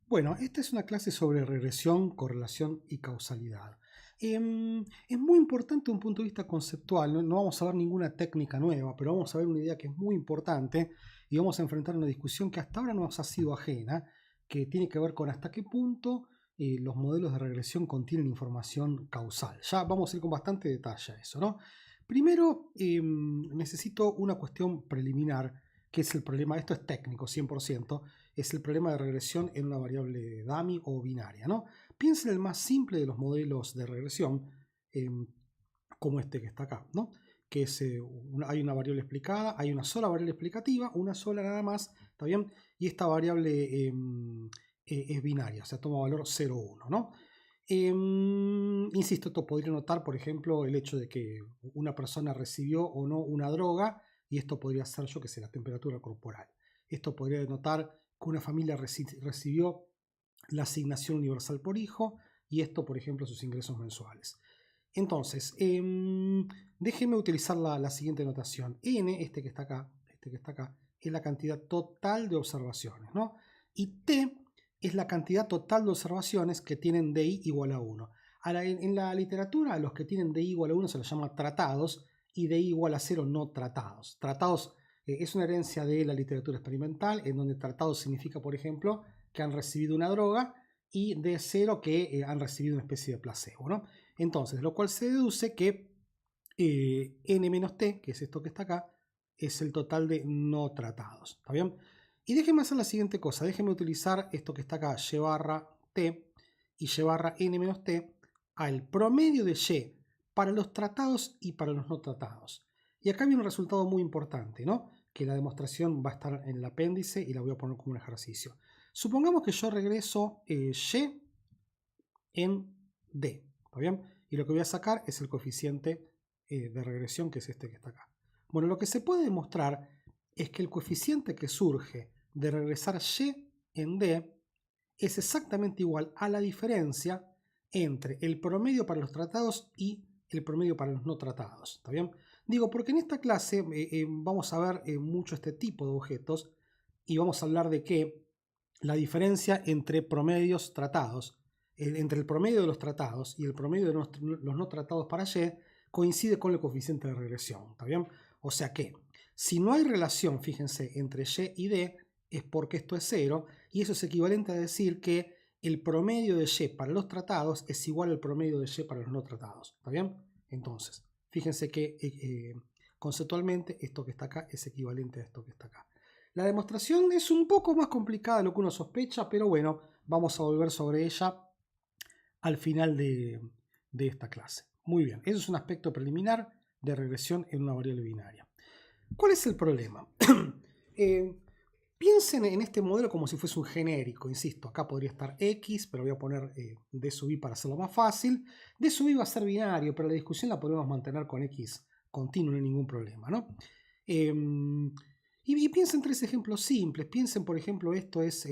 Bueno, esta es una clase sobre regresión, correlación y causalidad. Es muy importante un punto de vista conceptual, no vamos a ver ninguna técnica nueva, pero vamos a ver una idea que es muy importante y vamos a enfrentar una discusión que hasta ahora nos ha sido ajena, que tiene que ver con hasta qué punto los modelos de regresión contienen información causal. Ya vamos a ir con bastante detalle a eso, ¿no? Primero, necesito una cuestión preliminar, que es el problema, esto es técnico 100%, es el problema de regresión en una variable dummy o binaria, ¿no? Piensen en el más simple de los modelos de regresión, como este que está acá, ¿no? Que es, hay una variable explicada, hay una sola variable explicativa, una sola nada más, ¿está bien? Y esta variable es binaria, o sea, toma valor 0, 1, ¿no? Insisto, esto podría notar, por ejemplo, el hecho de que una persona recibió o no una droga, y esto podría ser, yo que sé, la temperatura corporal. Esto podría denotar que una familia recibió la asignación universal por hijo, y esto, por ejemplo, sus ingresos mensuales. Entonces, déjenme utilizar la siguiente notación. N, este que está acá, es la cantidad total de observaciones, ¿no? Y T es la cantidad total de observaciones que tienen DI igual a 1. Ahora, en la literatura, a los que tienen DI igual a 1 se los llama tratados y DI igual a 0 no tratados. Tratados es una herencia de la literatura experimental, en donde tratados significa, por ejemplo, que han recibido una droga, y D0 que han recibido una especie de placebo, ¿no? Entonces, lo cual se deduce que n-t, que es esto que está acá, es el total de no tratados. ¿Está bien? Y déjenme hacer la siguiente cosa. Déjenme utilizar esto que está acá, y barra t y y barra n-t al promedio de y para los tratados y para los no tratados. Y acá viene un resultado muy importante, ¿no? Que la demostración va a estar en el apéndice y la voy a poner como un ejercicio. Supongamos que yo regreso y en d. ¿Está bien? Y lo que voy a sacar es el coeficiente de regresión, que es este que está acá. Bueno, lo que se puede demostrar es que el coeficiente que surge de regresar y en d es exactamente igual a la diferencia entre el promedio para los tratados y el promedio para los no tratados. ¿Está bien? Digo, porque en esta clase vamos a ver mucho este tipo de objetos y vamos a hablar de que la diferencia entre promedios tratados, entre el promedio de los tratados y el promedio de los no tratados para y, coincide con el coeficiente de regresión. ¿Está bien? O sea que, si no hay relación, fíjense, entre y y d, es porque esto es 0, y eso es equivalente a decir que el promedio de y para los tratados es igual al promedio de y para los no tratados. ¿Está bien? Entonces, fíjense que conceptualmente esto que está acá es equivalente a esto que está acá. La demostración es un poco más complicada de lo que uno sospecha, pero bueno, vamos a volver sobre ella al final de esta clase. Muy bien, eso es un aspecto preliminar de regresión en una variable binaria. ¿Cuál es el problema? Piensen en este modelo como si fuese un genérico, insisto, acá podría estar X, pero voy a poner D sub I para hacerlo más fácil. D sub I va a ser binario, pero la discusión la podemos mantener con X continuo, no hay ningún problema, ¿no? Y piensen tres ejemplos simples. Piensen, por ejemplo, esto es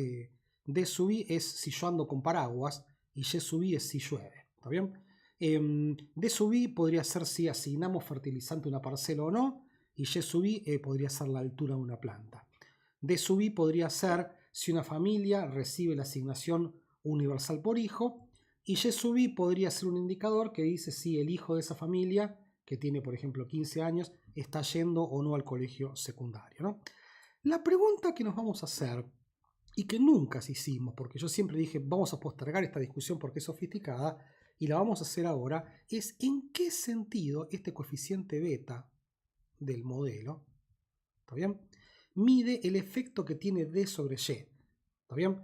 D sub I es si yo ando con paraguas y Y sub I es si llueve. ¿Está bien? D sub I podría ser si asignamos fertilizante a una parcela o no, y Y sub I podría ser la altura de una planta. D sub I podría ser si una familia recibe la asignación universal por hijo, y Y sub I podría ser un indicador que dice si el hijo de esa familia, que tiene por ejemplo 15 años, está yendo o no al colegio secundario, ¿no? La pregunta que nos vamos a hacer, y que nunca hicimos, porque yo siempre dije vamos a postergar esta discusión porque es sofisticada, y la vamos a hacer ahora, es en qué sentido este coeficiente beta del modelo, ¿está bien?, mide el efecto que tiene D sobre Y. ¿Está bien?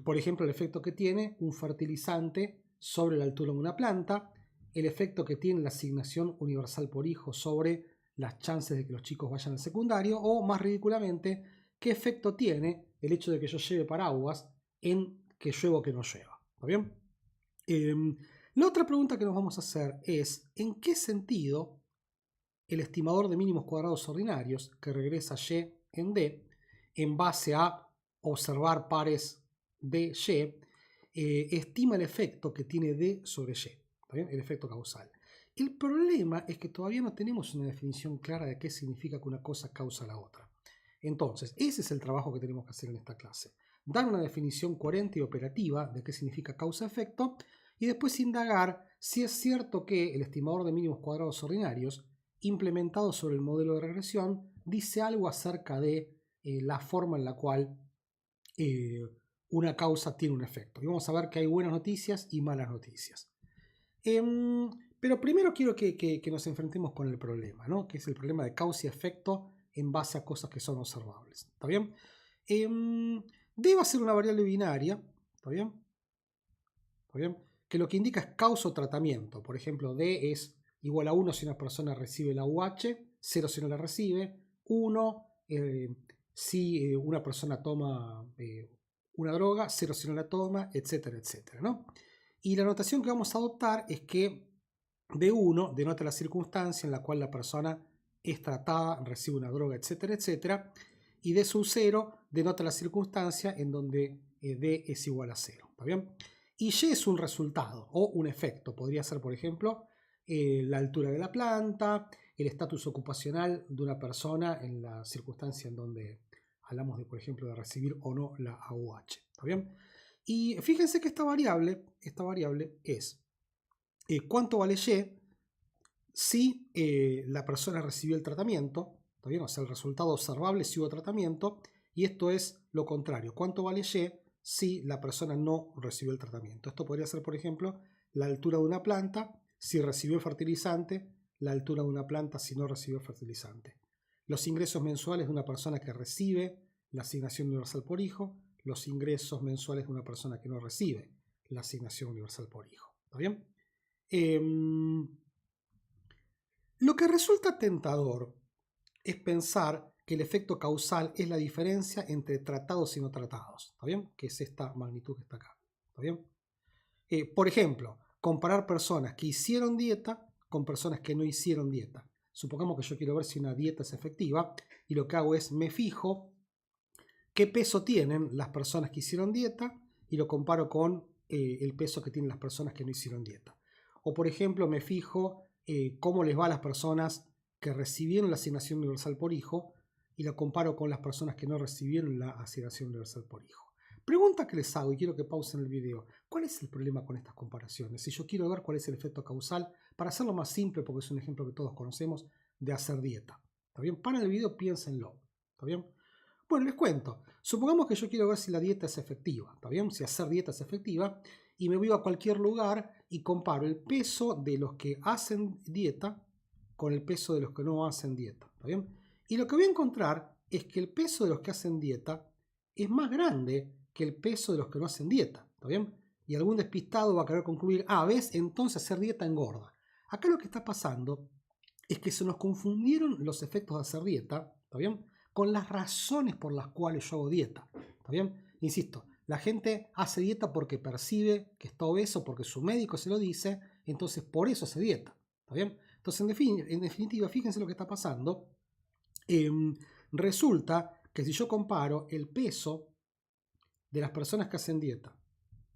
Por ejemplo, el efecto que tiene un fertilizante sobre la altura de una planta, el efecto que tiene la asignación universal por hijo sobre las chances de que los chicos vayan al secundario, o más ridículamente, qué efecto tiene el hecho de que yo lleve paraguas en que llueva o que no llueva. ¿Está bien? La otra pregunta que nos vamos a hacer es ¿en qué sentido el estimador de mínimos cuadrados ordinarios que regresa Y en D en base a observar pares de Y estima el efecto que tiene D sobre Y? ¿Está bien? El efecto causal. El problema es que todavía no tenemos una definición clara de qué significa que una cosa causa la otra. Entonces, ese es el trabajo que tenemos que hacer en esta clase. dar una definición coherente y operativa de qué significa causa-efecto y después indagar si es cierto que el estimador de mínimos cuadrados ordinarios implementado sobre el modelo de regresión dice algo acerca de la forma en la cual una causa tiene un efecto. Y vamos a ver que hay buenas noticias y malas noticias. Pero primero quiero que nos enfrentemos con el problema, ¿no? Que es el problema de causa y efecto en base a cosas que son observables. ¿Está bien? D va a ser una variable binaria. ¿Está bien? ¿Está bien? Que lo que indica es causa o tratamiento. Por ejemplo, D es igual a 1 si una persona recibe la UH, 0 si no la recibe, 1 si una persona toma una droga, 0 si no la toma, etcétera, etcétera, ¿no? Y la notación que vamos a adoptar es que D1 denota la circunstancia en la cual la persona es tratada, recibe una droga, etcétera, etcétera, y D sub 0 denota la circunstancia en donde D es igual a 0, ¿está bien? Y Y es un resultado o un efecto, podría ser, por ejemplo, la altura de la planta, el estatus ocupacional de una persona en la circunstancia en donde hablamos de, por ejemplo, de recibir o no la AUH, ¿está bien? Y fíjense que esta variable es cuánto vale Y si la persona recibió el tratamiento, ¿está bien? O sea, el resultado observable si hubo tratamiento, y esto es lo contrario, cuánto vale Y si la persona no recibió el tratamiento. Esto podría ser, por ejemplo, la altura de una planta si recibió fertilizante, la altura de una planta si no recibió fertilizante. Los ingresos mensuales de una persona que recibe la asignación universal por hijo, los ingresos mensuales de una persona que no recibe la asignación universal por hijo. ¿Está bien? Lo que resulta tentador es pensar que el efecto causal es la diferencia entre tratados y no tratados, ¿está bien? Que es esta magnitud que está acá, ¿está bien? Por ejemplo, comparar personas que hicieron dieta con personas que no hicieron dieta. Supongamos que yo quiero ver si una dieta es efectiva y lo que hago es me fijo qué peso tienen las personas que hicieron dieta y lo comparo con el peso que tienen las personas que no hicieron dieta. O por ejemplo me fijo cómo les va a las personas que recibieron la asignación universal por hijo y lo comparo con las personas que no recibieron la asignación universal por hijo. Pregunta que les hago y quiero que pausen el video. ¿Cuál es el problema con estas comparaciones? Si yo quiero ver cuál es el efecto causal, para hacerlo más simple, porque es un ejemplo que todos conocemos, de hacer dieta. ¿Está bien? Para el video piénsenlo. ¿Está bien? Bueno, les cuento. Supongamos que yo quiero ver si la dieta es efectiva. ¿Está bien? Si hacer dieta es efectiva. Y me voy a cualquier lugar y comparo el peso de los que hacen dieta con el peso de los que no hacen dieta. ¿Está bien? Y lo que voy a encontrar es que el peso de los que hacen dieta es más grande que el peso de los que no hacen dieta. ¿Está bien? Y algún despistado va a querer concluir, ¿ves? Entonces hacer dieta engorda. Acá lo que está pasando es que se nos confundieron los efectos de hacer dieta, ¿está bien? Con las razones por las cuales yo hago dieta, ¿está bien? Insisto, la gente hace dieta porque percibe que está obeso, porque su médico se lo dice, entonces por eso hace dieta, ¿está bien? Entonces, en definitiva, fíjense lo que está pasando. Resulta que si yo comparo el peso de las personas que hacen dieta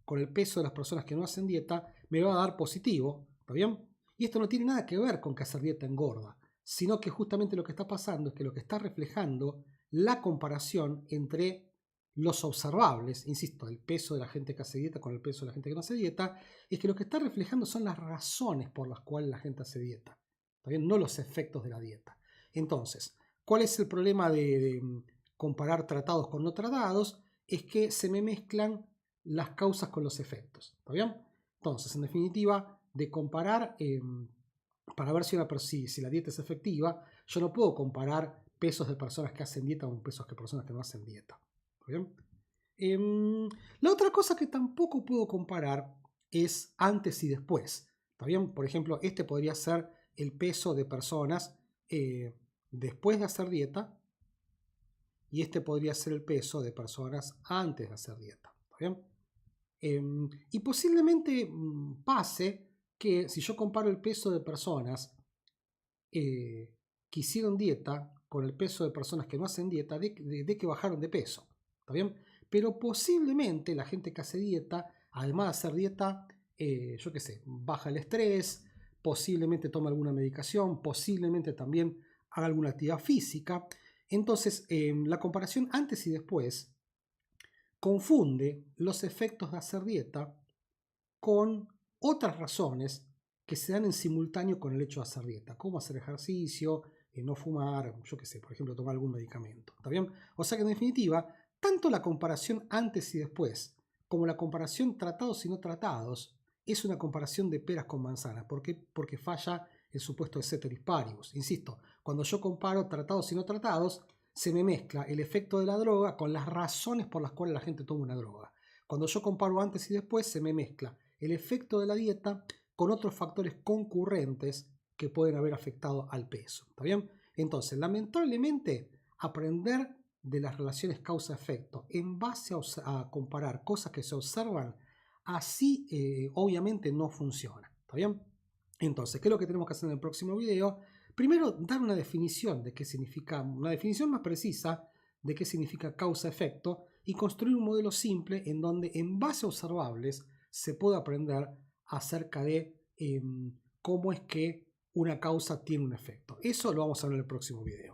con el peso de las personas que no hacen dieta, me va a dar positivo, ¿está bien? Y esto no tiene nada que ver con que hacer dieta engorda, sino que justamente lo que está pasando es que lo que está reflejando la comparación entre los observables, insisto, el peso de la gente que hace dieta con el peso de la gente que no hace dieta, es que lo que está reflejando son las razones por las cuales la gente hace dieta, ¿está bien? No los efectos de la dieta. Entonces, ¿cuál es el problema de comparar tratados con no tratados? Es que se me mezclan las causas con los efectos, ¿está bien? Entonces, en definitiva, de comparar para ver si la dieta es efectiva, yo no puedo comparar pesos de personas que hacen dieta con pesos de personas que no hacen dieta, ¿está bien? La otra cosa que tampoco puedo comparar es antes y después, ¿está bien? Por ejemplo, este podría ser el peso de personas después de hacer dieta y este podría ser el peso de personas antes de hacer dieta, ¿está bien? Y posiblemente pase que si yo comparo el peso de personas que hicieron dieta con el peso de personas que no hacen dieta, de que bajaron de peso, ¿está bien? Pero posiblemente la gente que hace dieta, además de hacer dieta, yo qué sé, baja el estrés, posiblemente toma alguna medicación, posiblemente también haga alguna actividad física. Entonces, la comparación antes y después confunde los efectos de hacer dieta con otras razones que se dan en simultáneo con el hecho de hacer dieta, como hacer ejercicio, no fumar, yo qué sé, por ejemplo, tomar algún medicamento. ¿Está bien? O sea que en definitiva, tanto la comparación antes y después, como la comparación tratados y no tratados, es una comparación de peras con manzanas. ¿Por qué? Porque falla el supuesto de ceteris paribus. Insisto, cuando yo comparo tratados y no tratados, se me mezcla el efecto de la droga con las razones por las cuales la gente toma una droga. Cuando yo comparo antes y después, se me mezcla el efecto de la dieta con otros factores concurrentes que pueden haber afectado al peso. ¿Está bien? Entonces, lamentablemente, aprender de las relaciones causa-efecto en base a comparar cosas que se observan, así obviamente no funciona. ¿Está bien? Entonces, ¿qué es lo que tenemos que hacer en el próximo video? Primero, dar una definición de qué significa, una definición más precisa de qué significa causa-efecto y construir un modelo simple en donde en base a observables se puede aprender acerca de cómo es que una causa tiene un efecto. Eso lo vamos a ver en el próximo video.